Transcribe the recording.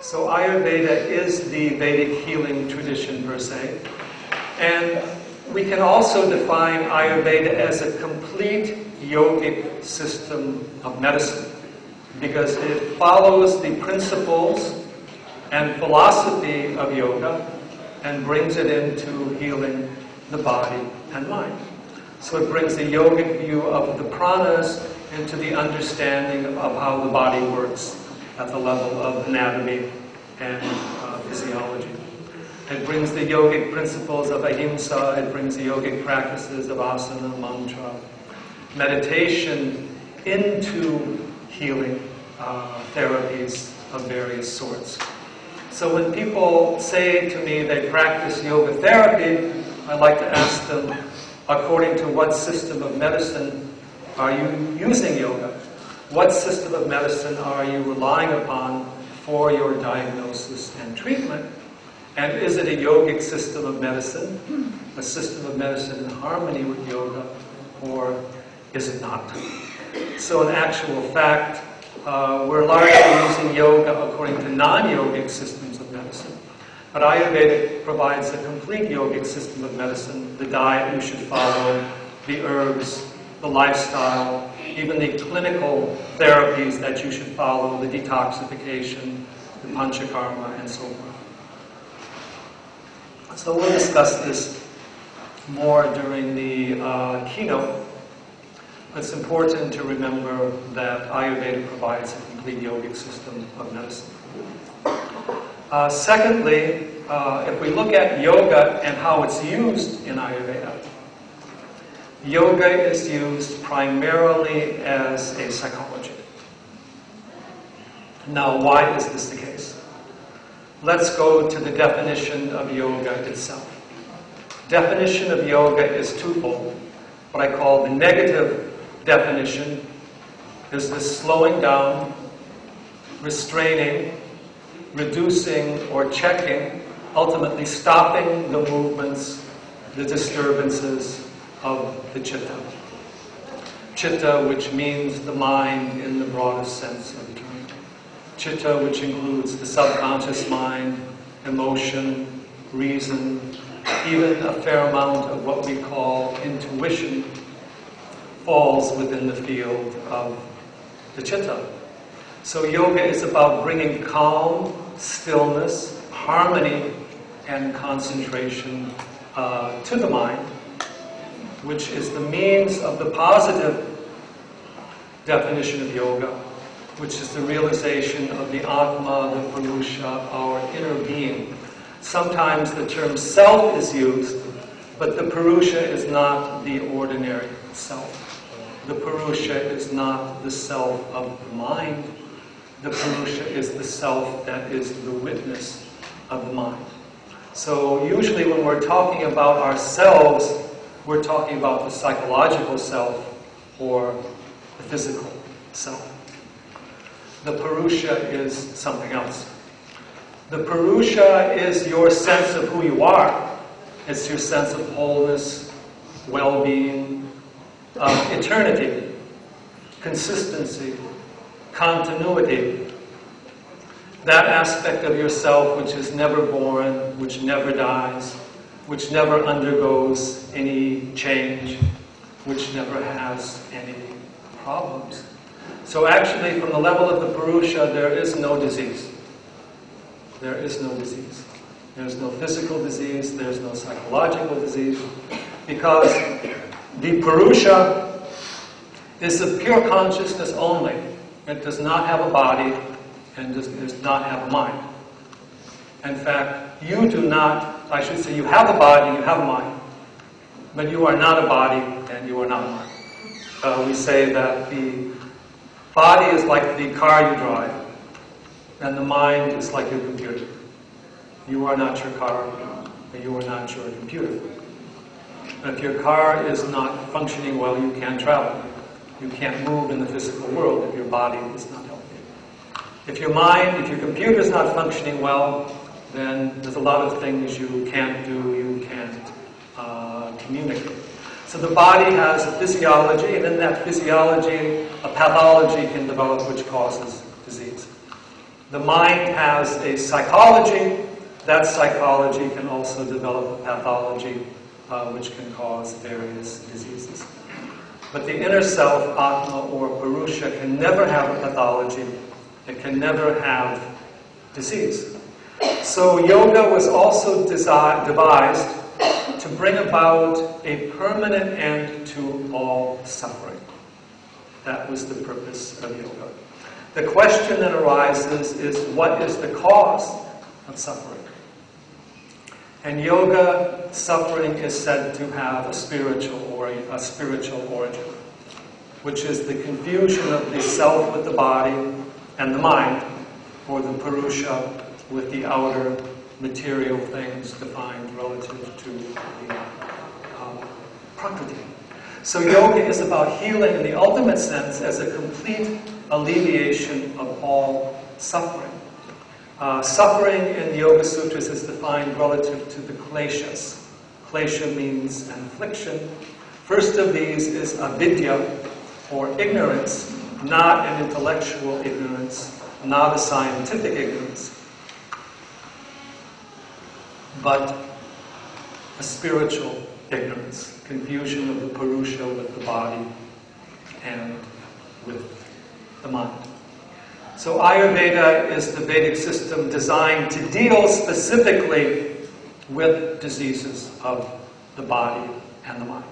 So Ayurveda is the Vedic healing tradition per se. And we can also define Ayurveda as a complete yogic system of medicine, because it follows the principles and philosophy of yoga and brings it into healing the body and mind. So it brings the yogic view of the pranas into the understanding of how the body works at the level of anatomy and physiology. It brings the yogic principles of ahimsa, it brings the yogic practices of asana, mantra, meditation into healing therapies of various sorts. So when people say to me they practice yoga therapy, I like to ask them, according to what system of medicine are you using yoga? What system of medicine are you relying upon for your diagnosis and treatment? And is it a yogic system of medicine, a system of medicine in harmony with yoga, or is it not? So in actual fact, we're largely using yoga according to non-yogic systems of medicine. But Ayurveda provides a complete yogic system of medicine, the diet you should follow, the herbs, the lifestyle, even the clinical therapies that you should follow, the detoxification, the panchakarma, and so forth. So we'll discuss this more during the keynote. It's important to remember that Ayurveda provides a complete yogic system of medicine. Secondly, if we look at yoga and how it's used in Ayurveda, yoga is used primarily as a psychology. Now, why is this the case? Let's go to the definition of yoga itself. Definition of yoga is twofold. What I call the negative definition is the slowing down, restraining, reducing or checking, ultimately stopping the movements, the disturbances of the chitta. Chitta, which means the mind in the broadest sense of the term. Chitta, which includes the subconscious mind, emotion, reason, even a fair amount of what we call intuition, falls within the field of the chitta. So yoga is about bringing calm, stillness, harmony, and concentration to the mind, which is the means of the positive definition of yoga, which is the realization of the Atma, the Purusha, our inner being. Sometimes the term self is used, but the Purusha is not the ordinary self. The Purusha is not the self of the mind. The Purusha is the self that is the witness of the mind. So usually when we're talking about ourselves, we're talking about the psychological self or the physical self. The Purusha is something else. The Purusha is your sense of who you are. It's your sense of wholeness, well-being, eternity, consistency, continuity. That aspect of yourself which is never born, which never dies, which never undergoes any change, which never has any problems. So actually, from the level of the Purusha, there is no disease. There is no disease. There's no physical disease, there's no psychological disease, because the Purusha is of pure consciousness only. It does not have a body and does not have a mind. In fact, you do not, I should say, you have a body, you have a mind, but you are not a body and you are not a mind. We say that the body is like the car you drive, and the mind is like your computer. You are not your car, and you are not your computer. If your car is not functioning well, you can't travel. You can't move in the physical world if your body is not healthy. If your mind, if your computer is not functioning well, then there's a lot of things you can't do, you can't communicate. So the body has a physiology, and in that physiology, a pathology can develop which causes disease. The mind has a psychology. That psychology can also develop a pathology which can cause various diseases. But the inner self, Atma or Purusha, can never have a pathology. It can never have disease. So yoga was also devised to bring about a permanent end to all suffering. That was the purpose of yoga. The question that arises is, what is the cause of suffering? And yoga, suffering is said to have a spiritual origin, which is the confusion of the self with the body and the mind, or the Purusha with the outer material things defined relative to the Prakriti. So yoga is about healing in the ultimate sense as a complete alleviation of all suffering. Suffering in the Yoga Sutras is defined relative to the kleshas. Klesha means an affliction. First of these is avidya, or ignorance, not an intellectual ignorance, not a scientific ignorance, but a spiritual ignorance, confusion of the Purusha with the body and with the mind. So Ayurveda is the Vedic system designed to deal specifically with diseases of the body and the mind.